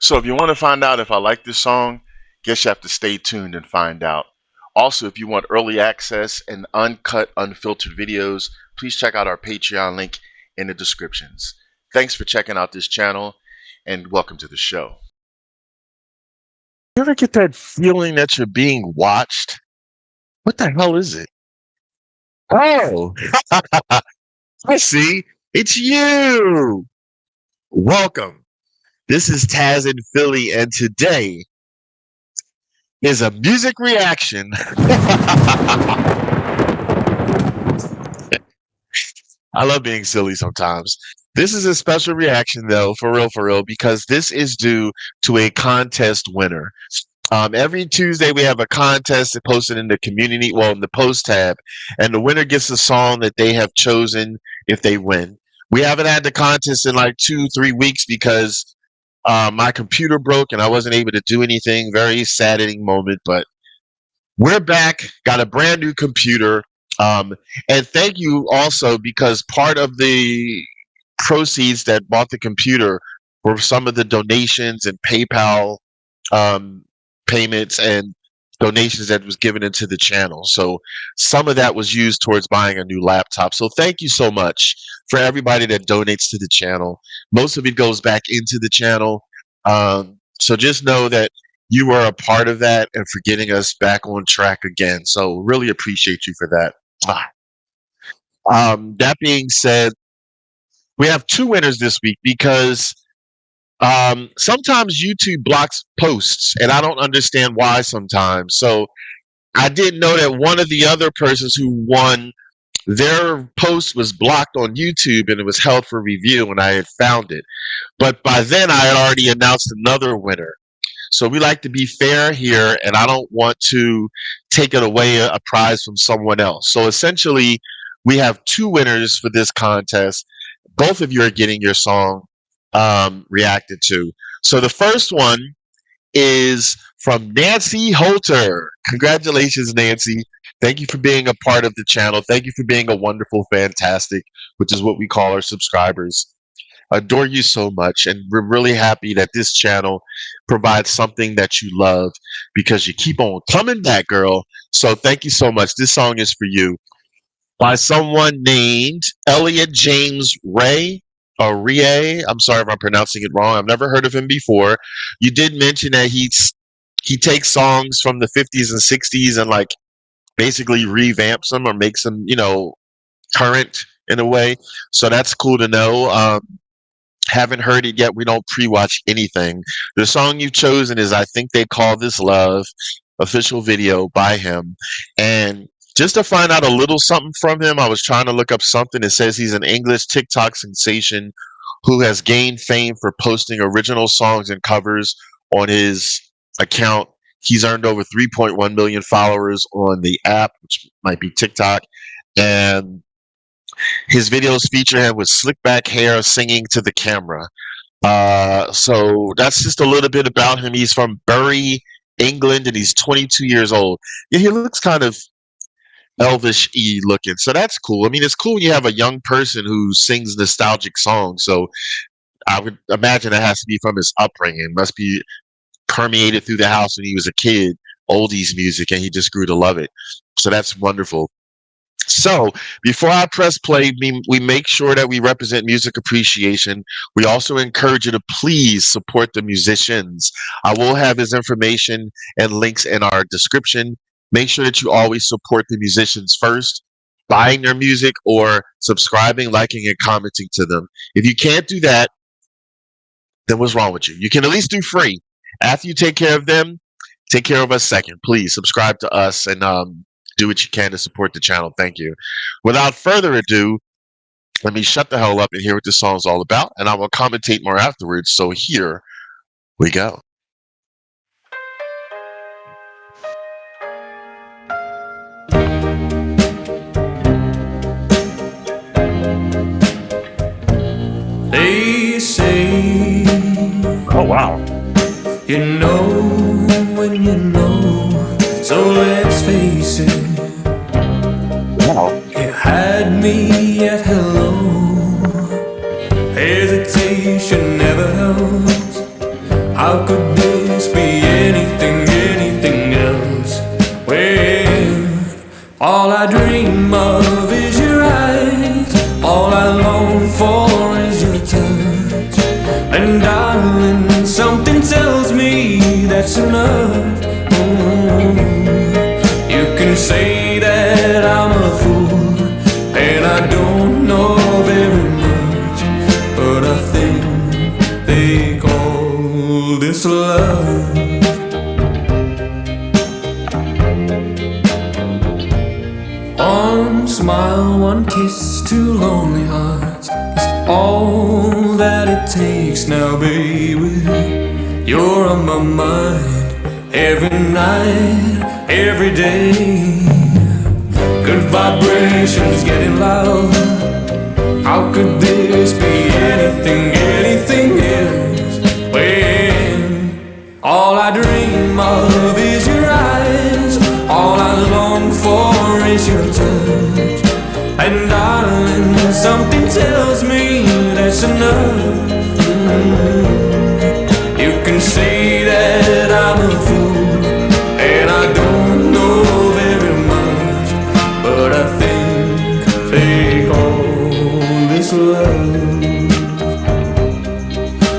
So if you want to find out if I like this song, guess you have to stay tuned and find out. Also, if you want early access and uncut, unfiltered videos, please check out our Patreon link in the descriptions. Thanks for checking out this channel and welcome to the show. You ever get that feeling that you're being watched? What the hell is it? Oh, I see. It's you. Welcome. This is Taz in Philly, and today is a music reaction. I love being silly sometimes. This is a special reaction, though, for real, because this is due to a contest winner. Every Tuesday, we have a contest posted in the community, well, in the post tab, and the winner gets a song that they have chosen if they win. We haven't had the contest in like 2-3 weeks because my computer broke and I wasn't able to do anything. Very saddening moment, but we're back, got a brand new computer. And thank you also because part of the proceeds that bought the computer were some of the donations and PayPal payments and donations that was given into the channel. So some of that was used towards buying a new laptop. So thank you so much for everybody that donates to the channel. Most of it goes back into the channel. So just know that you are a part of that and for getting us back on track again. So really appreciate you for that. That being said, we have two winners this week because sometimes YouTube blocks posts and I don't understand why sometimes. So I didn't know that one of the other persons who won, their post was blocked on YouTube and it was held for review and I had found it. But by then I had already announced another winner. So we like to be fair here and I don't want to take it away a prize from someone else. So essentially we have two winners for this contest. Both of you are getting your song reacted to. So the first one is from Nancy Holter. Congratulations, Nancy. Thank you for being a part of the channel. Thank you for being a wonderful, fantastic, which is what we call our subscribers. Adore you so much, and we're really happy that this channel provides something that you love because you keep on coming back, girl. So thank you so much. This song is for you by someone named Elliot James Reay. Or Reay. I'm sorry if I'm pronouncing it wrong. I've never heard of him before. You did mention that he takes songs from the 50s and 60s and like basically revamps them or makes them, current in a way. So that's cool to know. Haven't heard it yet. We don't pre-watch anything. The song you've chosen is I Think They Call This Love, official video by him. And just to find out a little something from him, I was trying to look up something. It says he's an English TikTok sensation who has gained fame for posting original songs and covers on his account. He's earned over 3.1 million followers on the app, which might be TikTok. And his videos feature him with slick back hair singing to the camera. So that's just a little bit about him. He's from Bury, England, and he's 22 years old. Yeah, he looks kind of elvish-y looking, so that's cool. I mean, it's cool when you have a young person who sings nostalgic songs. So I would imagine that has to be from his upbringing. It must be permeated through the house when he was a kid, oldies music, and he just grew to love it. So that's wonderful. So before I press play, we make sure that we represent music appreciation. We also encourage you to please support the musicians. I will have his information and links in our description. Make sure that you always support the musicians first, buying their music or subscribing, liking, and commenting to them. If you can't do that, then what's wrong with you? You can at least do free. After you take care of them, take care of us second. Please subscribe to us and do what you can to support the channel. Thank you. Without further ado, let me shut the hell up and hear what this song's all about, and I will commentate more afterwards. So here we go. They say, oh wow, you know when you know, so let's face it. Wow. You had me at hello. Hesitation never helps. How could this be anything else? Well, all I dream of is your eyes. All I long for is your touch. And darling, something tells me that's enough. You can say that I'm a fool, and I don't know very much, but I think they call this love. One smile, one kiss, two lonely hearts is all that it takes now, baby. You're on my mind every night, every day. Good vibrations getting loud. How could this be anything else? When all I dream of is your eyes, all I long for is your touch. And darling, something tells me that's enough. You can say that I'm a fool, and I don't know very much, but I think they call this love.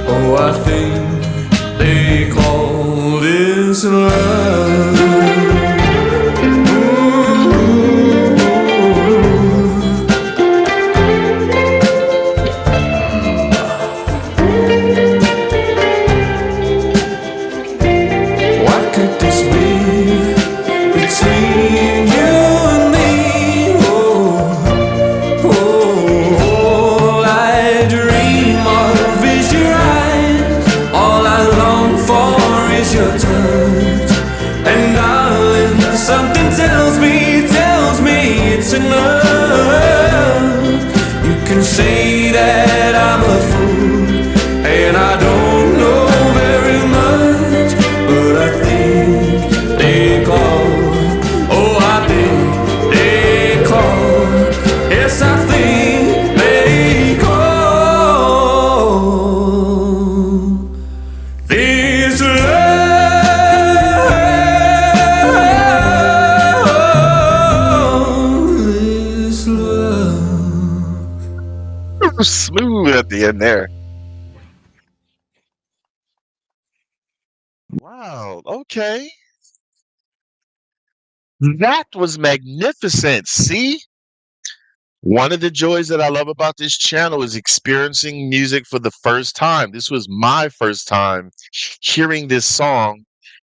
Oh, I think they call this love. Say that I'm a fool, and I don't know very much, but I think they call. Oh, I think they call. Yes, I think they call this love. Smooth at the end there. Wow. Okay. That was magnificent. See? One of the joys that I love about this channel is experiencing music for the first time. This was my first time hearing this song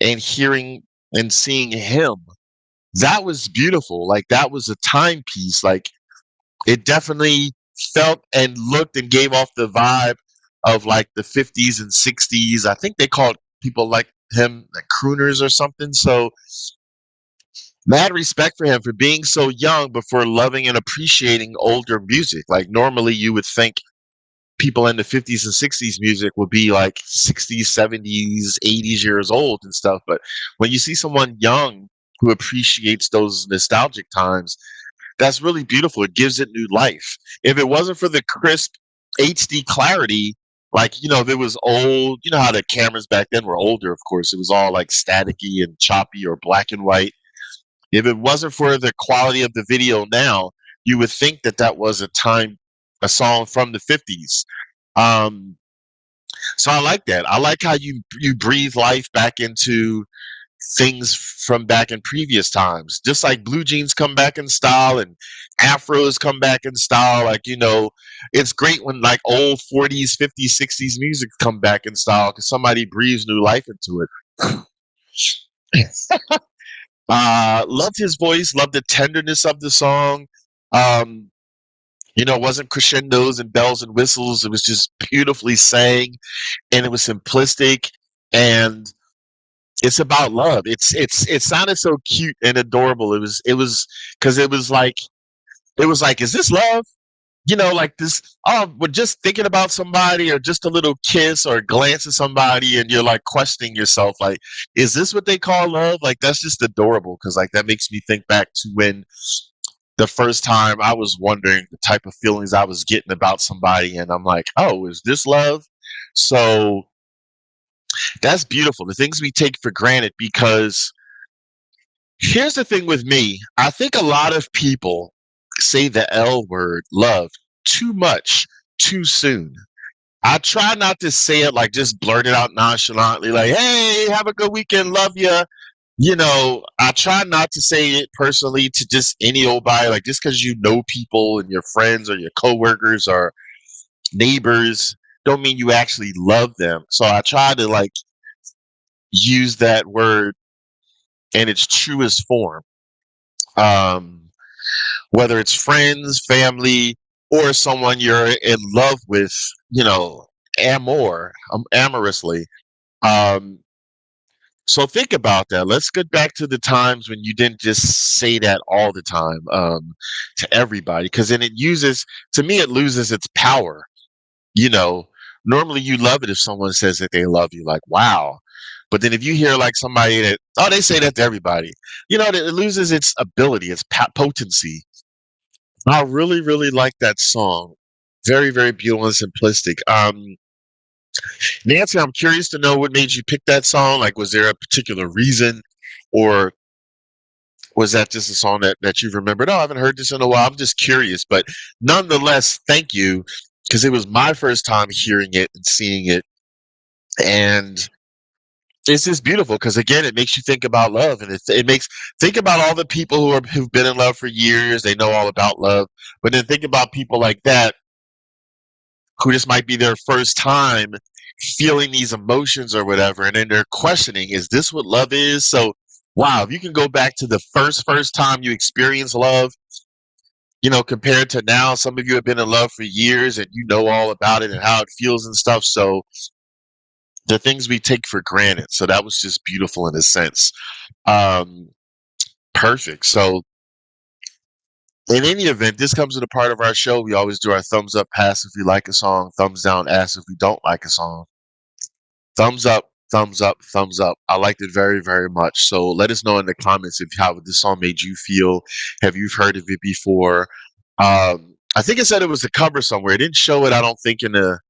and hearing and seeing him. That was beautiful. Like that was a timepiece. Like it definitely felt and looked and gave off the vibe of like the 50s and 60s. I think they called people like him like crooners or something. So mad respect for him for being so young but for loving and appreciating older music. Like normally you would think people in the 50s and 60s music would be like 60s, 70s, 80s years old and stuff. But when you see someone young who appreciates those nostalgic times, that's really beautiful. It gives it new life. If it wasn't for the crisp HD clarity, like, if it was old, you know how the cameras back then were older, of course. It was all like staticky and choppy or black and white. If it wasn't for the quality of the video now, you would think that that was a song from the 50s. Um, so I like that. I like how you breathe life back into things from back in previous times. Just like blue jeans come back in style and afros come back in style. Like, it's great when like old 40s, 50s, 60s music come back in style because somebody breathes new life into it. Loved his voice, loved the tenderness of the song. Um, it wasn't crescendos and bells and whistles. It was just beautifully sang, and it was simplistic, and it's about love. It sounded so cute and adorable. It was because it was like, is this love? Like this. Oh, we're just thinking about somebody, or just a little kiss or a glance at somebody, and you're like questioning yourself, like, is this what they call love? Like that's just adorable because like that makes me think back to when the first time I was wondering the type of feelings I was getting about somebody, and I'm like, oh, is this love? So That's beautiful. The things we take for granted because here's the thing with me. I think a lot of people say the L word, love, too much, too soon. I try not to say it like just blurt it out nonchalantly, like, hey, have a good weekend, love ya. I try not to say it personally to just any old body, like just because you know people and your friends or your coworkers or neighbors don't mean you actually love them. So I try to like use that word in its truest form. Um, whether it's friends, family, or someone you're in love with, you know, amorously. Um, so think about that. Let's get back to the times when you didn't just say that all the time to everybody, because then to me, it loses its power. You know, normally you love it if someone says that they love you, like, wow. But then if you hear like somebody that, oh, they say that to everybody, it loses its ability, its potency. I really, really like that song. Very, very beautiful and simplistic. Nancy, I'm curious to know what made you pick that song. Like, was there a particular reason, or was that just a song that you've remembered? Oh, I haven't heard this in a while. I'm just curious, but nonetheless, thank you, because it was my first time hearing it and seeing it, and it's just beautiful because again, it makes you think about love, and it makes think about all the people who've been in love for years. They know all about love, but then think about people like that who this might be their first time feeling these emotions or whatever, and then they're questioning, is this what love is? So, wow, if you can go back to the first time you experienced love, compared to now, some of you have been in love for years and you know all about it and how it feels and stuff. So, the things we take for granted. So that was just beautiful in a sense. Um, Perfect. So, in any event, this comes to the part of our show. We always do our thumbs up pass if we like a song, thumbs down ask if we don't like a song. Thumbs up, thumbs up, thumbs up. I liked it very, very much. So let us know in the comments if how this song made you feel. Have you heard of it before? I think it said it was a cover somewhere. It didn't show it, I don't think, in the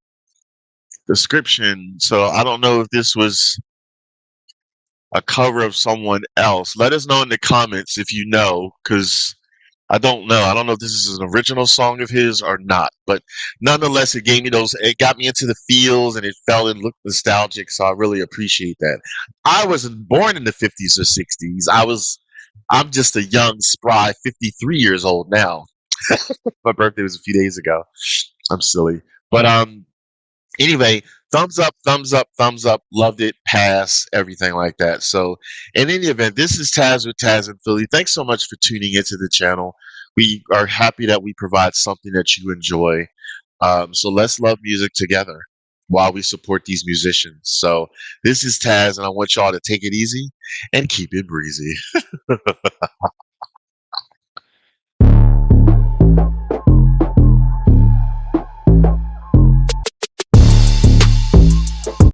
description. So I don't know if this was a cover of someone else. Let us know in the comments if you know, because I don't know. I don't know if this is an original song of his or not, but nonetheless, it got me into the feels and it felt and looked nostalgic. So I really appreciate that. I wasn't born in the 50s or 60s. I'm just a young, spry 53 years old now. My birthday was a few days ago. I'm silly. But anyway, thumbs up, thumbs up, thumbs up. Loved it. Pass, everything like that. So, in any event, this is Taz with Taz and Philly. Thanks so much for tuning into the channel. We are happy that we provide something that you enjoy. So, let's love music together while we support these musicians. So, this is Taz, and I want y'all to take it easy and keep it breezy.